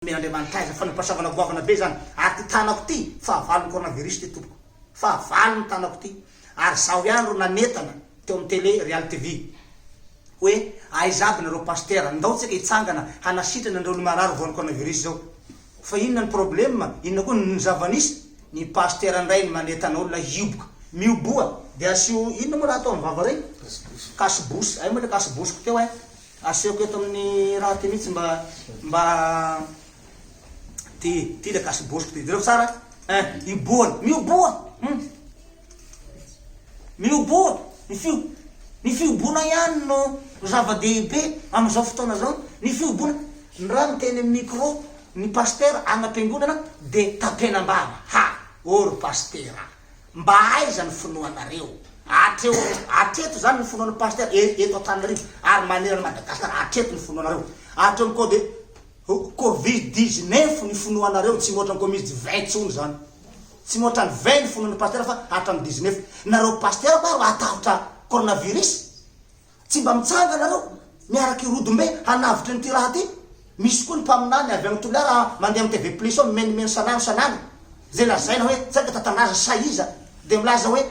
Andriamanitra aiza fanampasavana goavana be zany ary ty tanako ty fahavalony coronavirus ty tompoko fahavalony tanako ty ary zaho ihany ro nanetana teo amin'ny télé Real TV hoe aizaby nareo pasteur ndao tsika hitsangana hanasitrana andreo olo marary voan'ny coronavirus zao fa inona ny problème inona koa ny zavanisy ny pasteur andray ny manetana olona hioboka mioboa de asio inona moa raha atao amin'ny vava regny kasibosy ay moa le kasibosiko teo aseko eto amin'ny raha ty mihitsy mba ty le kasibosiko ty direo tsara iboana mioboa ny fiobona ihany no zava-dehibe am'izao fotoana zao ny fiobona ny raha miteny micro ny pasteur agna-piangonana de tapenam-bava oro pasteur mba aiza ny finoanareo atreto zany ny finoan'ny pasteur eto Antananarivo ary manerana Madagasikara atreto ny finoanareo atreto koa de Covid-19 ny finoanareo tsy moatra ko misy 20 tsony zany tsy moatra ny 20 ny finoan'ny pasteur fa hatramin'ny 19 nareo pasteur koa atahotra coronavirus tsy mba mitsanga nareo miaraky rodombe hanavitra ny ty raha ty misy koa ny mpaminany avy agny toliara mandeha amin'ny TV Plus ao menimeny sanany zay lazaina hoe tsaka tatanaza saiza de milaza hoe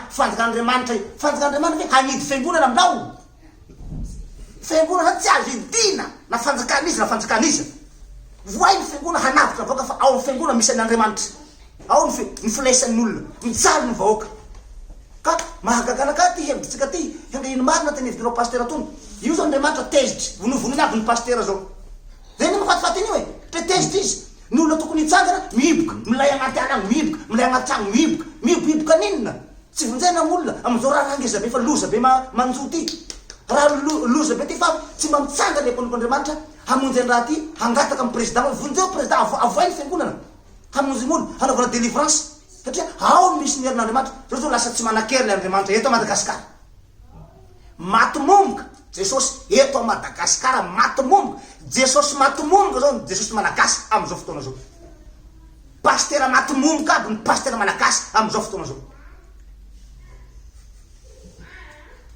fanjak'Andriamanitra hoe hanidy fiangonana aminao fiangonana tsy azo idina na fanjakaniza voay ny fiangonana hanavitra vahoaka fa ao amin'ny fiangonana misy an'Andriamanitra ao ny filesan'ny olona mijaly ny vahoaka ka mahagaganaka ty hevitritsika ty henga ino marina teny hevitrao pasteur tony io zao Andriamanitra tezitry vonovoniny aby ny pasteur zao zay ny mafatifaty an'io tezitry izy ny olona tokony hitsangana mihiboka milay agnaty ala agny mihiboka milay agnaty tragno mihiboka ninona tsy vonjena amolona am'izao raha rangeza be fa loza be manjo ty raha loza be ty fa tsy mba mitsangana epon'Andriamanitra hamonjy any raha ty hangataka amin'ny président vonjeo président avoay ny fiangonana hamonjy gn'olo hanaovana délivrance satria ao misy ny herin'Andriamanitra zao lasa tsy manan-kery le Andriamanitra eto Madagasikara maty momboka Jesosy eto Madagasikara maty momboka Jesosy maty momboka zao Jesosy malagasy am'izao fotoana zao pasteur maty momboka aby ny pasteur malagasy am'izao fotoana zao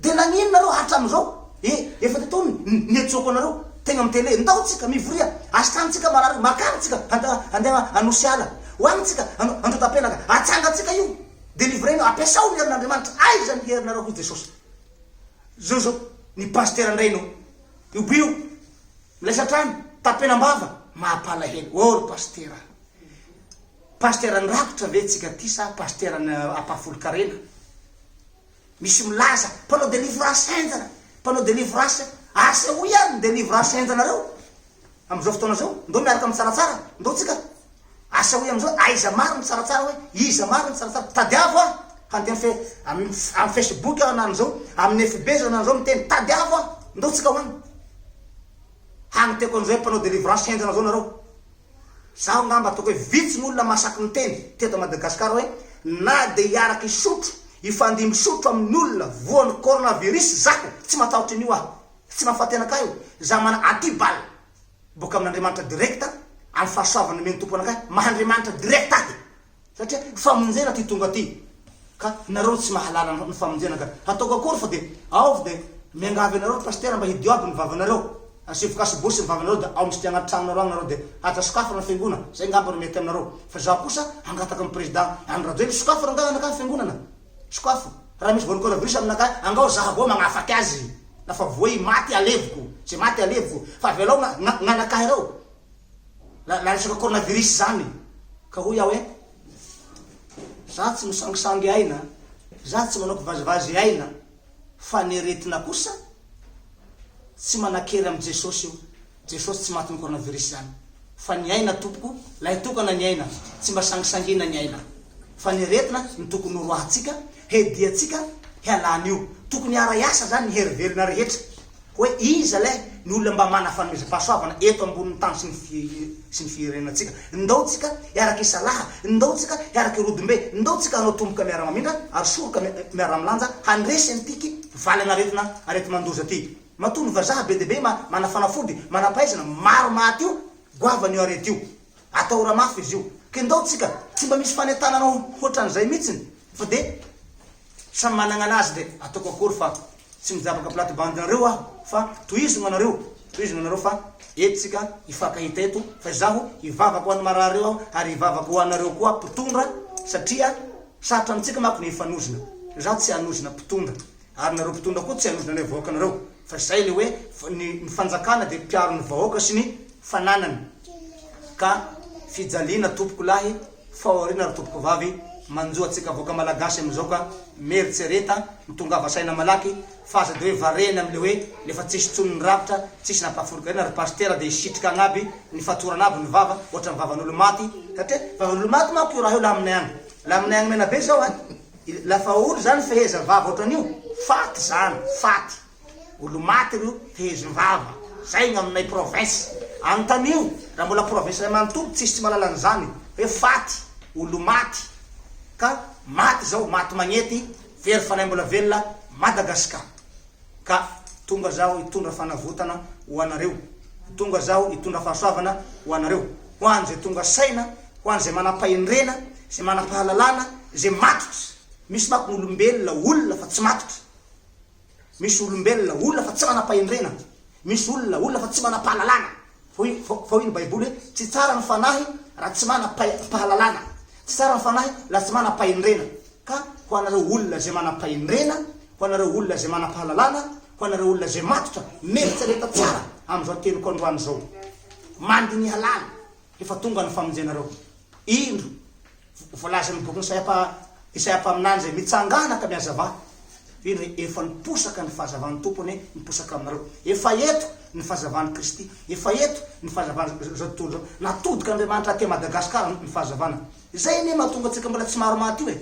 de nagnino nareo hatram'izao efa tetony niatsoko anareo tegna amin'ny télé ndao tsika mivoria asitranytsika marary makany tsika andeha anosy ala hoagnitsika andro tapenaka atsangatsika io délivreno ampiasao ny herin'Andriamanitra aiza ny herinareo ho Jesosy zao ny pasteur andrainao io milasatrany tapenam-bava mampalahelo oro pasteur nrakotra ve tsika ty sa pasteur apafolo-karena misy milaza mpanao délivrance enjana mpanao délivrance asa ho ihany délivrance enjanareo am'izao fotoana zao ndao miaraka amin'ny tsaratsara ndao tsika asa ho am'izao aiza maro ny tsaratsara hoe iza maro ny tsaratsara tadiavo handeha amin'ny Facebook anany zao amin'ny FB zao anany zao miteny tadiavo ndao tsika hoany haniteko an'izao mpanao délivrance enjana zao nareo zaho ngamba ataoko hoe vitsy gn'olona masaky ny teny teto Madagasikara hoe na de hiaraky isotro ifandimy sotro amin'ny olona voan'ny coronavirus zako tsy matahotra an'io tsy mahafaty anakay za mana antibal boka amin'Andriamanitra directa amin'ny fahasoavana meny tompo anakay mahandriamanitra direct ahy satria famonjena ty tonga ty ka nareo tsy mahalala ny famonjena ka ataoko akory fa de ao de miangavy anareo pasteur mba hidio aby ny vavanareo asivokasibosy ny vavanareo de ao misy agnaty tragnonareo agny nareo de atra sokafana fiangonana zay ngamba no mety aminareo fa zaho kosa angataka amin'ny président any radio sokafo rangana anakay fiangonana sokafo raha misy voan'ny coronavirus aminakay angao zaho avao magnafaky azy lafa voa maty alevoko tsy maty alevoko fa velao gn'anakay reo la resaka coronavirus zany ka hoy aho za tsy misangisangy aina za tsy manao vazivazy aina fa neretina kosa tsy manan-kery amin'ny Jesosy io Jesosy tsy maty ny coronavirus zany fa ny aina tompoko la hitokana ny aina tsy mba sangisangina ny aina fa neretina ny tokony horoahatsika hediatsika hialan'io tokony ara-iasa zany ny herivelona rehetra hoe iza le ny olona mba mana fanomezam-pahasoavana eto ambonin'ny tany sy ny firenenantsika ndao tsika hiaraky isalaha ndao tsika hiaraky rodombe ndao tsika hanao tomboka miara-mamindra ary soroka miara-milanja handresy antiky valy arety mandoza ty matony vazaha be debe mana fanafody mana-pahaizana maro maty io goavan'io arety io atao ramafy izy io ke ndao tsika tsy mba misy fanetananao hoatran'izay mihitsiny fa de samy manana anazy de ataoko akory fa tsy mijabaka platy bandinareo aho fa toizina anareo toy izy nanareo fa etsika ifakahita eto fa zaho ivavako hoany marareo aho ary ivavako hoanareo koa mpitondra satria sarotra amitsika manko ny ifanozina zaho tsy hanozina mpitondra ary nareo mpitondra koa tsy hanozina le vahoaka nareo fa zay le hoe ny fanjakana de mpiaro ny vahoaka sy ny fananany ka fijaliana tompoko lahy faorina ry tompoko vavy manjoa atsika vahoaka malagasy amizao ka meritsereta mitongava saina malaky fa aza de hoe varena amle hoe lefa tsisy tsonony ravitra tsisy napaforokarena ry pastera de isitrika agnaby ny fatorana aby ny vava ohatra ny vavan'olo maty satria vavan'olo maty manko io raha io la aminay agny la aminay agny mena be zao lafa olo zany feheza vava ohatran'io faty zany faty olo maty io feheziny vava zay gn'aminay province antanio raha mbola province ray manontolo tsisy tsy malalany zany hoe faty olo maty ka maty zao maty magnety very fanay mbola velona Madagasikara ka tonga zaho itondra fanavotana ho anareo tonga zaho itondra fahasoavana ho anareo ho any zay tonga saina ho any zay manam-pahendrena zay manam-pahalalana zay matotra misy mako olombelona olona fa tsy matotra misy olombelona olona fa tsy manam-pahendrena misy olona fa tsy manam-pahalalana fa ino baiboly hoe tsy tsara ny fanahy raha tsy manam-pahalalana tsy tsara ny fanahy raha tsy manam-pahendrena ka ho anareo olona zay manam-pahendrena ho anareo olona zay manam-pahalalana ho anareo olona zay matotra meritsereta tsara am'izao teniko androany zao mandy ny halala efa tonga ny famonjenareo indro voalazany boky Isaiah-paminany zay mitsanganaka miazava ino efa niposaka ny fahazavan'ny tompony niposaka aminareo efa eto ny fahazavan'ny Kristy efa eto ny fahazavana zao tontolo zao natodika Andriamanitra te Madagasikara ny fahazavana zay ne mahatonga tsika mbola tsy maro maty io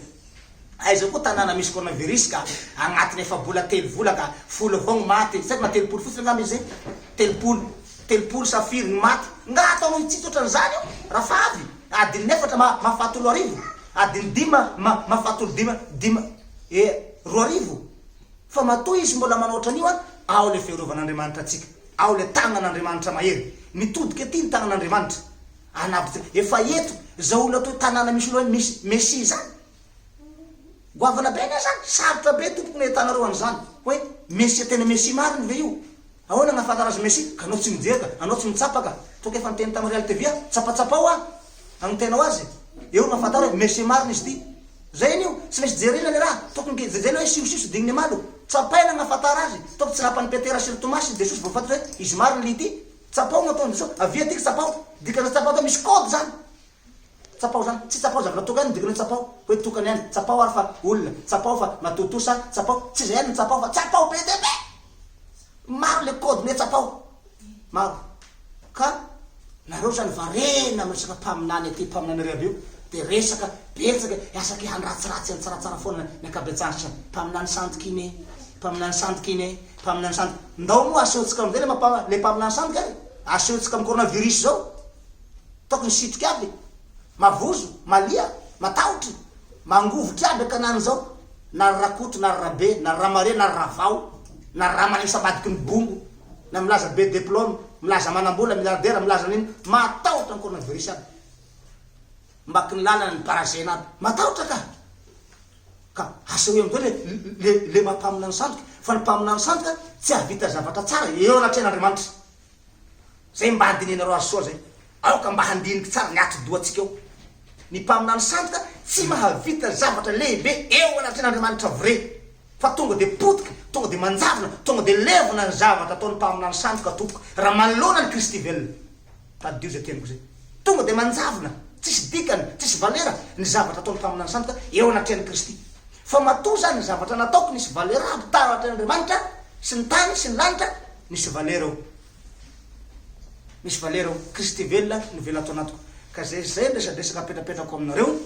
aiza koa tanàna misy coronavirus ka agnatiny efa bola 3 vola ka folo avao maty sady ma 3 fotsiny ngamba izy 3 safiry ny maty ngataonao itsitsy ohatran'izany io raha favy adiny 4 mafatolo arivo adiny 5 mafatolo 2 arivo fa matoy izy mbola manao ohatran'io ao le fiarovan'Andriamanitra atsika ao le tagnan'Andriamanitra mahery mitodika ety ny tagnan'Andriamanitra anavitra efa eto zao olona toy tanàna misy olo hoe misy Messi zany goavana be ne zany sarotra be tompoko ny tanareo an'izany hoe Messi tena Messi mariny ve io ahoana gn'afantara azy Messi ka anao tsy mijerika anao tsy mitsapaka toka efa niteny tamin'ny Real TV tsapatsapao agnotenao azy eo gn'afantara hoe Messi mariny izy ty zay io tsy maintsy jerena le raha tokony zay hoe siosiso digniny malo tsapaina gn'afantara azy toko tsy rapany Petera sy Tomasy de Jesosy voafantatra hoe izy mariny li ty tsapao gn'ataony Jesosy avia tiky tsapao dikana tsapao ta misy code zany tsapao zany tsy tsapao zavatra tokany dikana tsapao hoe tokany any tsapao ary fa olona tsapao fa matotosa tsapao tsy zay any tsapao fa tsapao be de be maro le code ne tsapao maro ka nareo zany varena resaka mpaminany aty mpaminany rehab io de resaka betsaka asaky handratsiratsy any tsaratsara foana ny akabetsaritra mpaminany santikine mpaminany santikine mpaminany santik ndao moa asehotsika amizay le mpaminany santika asehotsika amin'ny coronavirus zao tokony sitriky aby mavozo malia mataotry mangovotry aby akanany zao na rakotry na rabe na ramare na ravao na ramany sabadiky ny bongo na milaza be diplôme milaza manambola milliardaire milaza niny mataotra ny coronavirus aby mbaky ny lalana ny parazena aby mataotra ka aseho amizao le mampaminany sandoka fa ny mpaminany sandoka tsy avita zavatra tsara eo anatren'Andriamanitra zay mba handininareo azy soa zay aoka mba handiniky tsara ny ato doatsika eo ny mpaminany sandoka tsy mahavita zavatra lehibe eo anatren'Andriamanitra vrai fa tonga de potika tonga de manjavona tonga de levona ny zavatra ataony mpaminany sandoka tompoko raha manolona ny Kristy velona tadio zay teniko zay tonga de manjavona tsisy dikany tsisy valera ny zavatra ataony mpaminany sandoka eo anatren'ny Kristy fa matoa zany ny zavatra nataoko nisy valera aby tara anatren'Andriamanitra sy ny tany sy ny lanitra nisy valera eo misy valera eo Kristy velona ny velona atao anatiko ka zay resadresaka apetrapetrako aminareo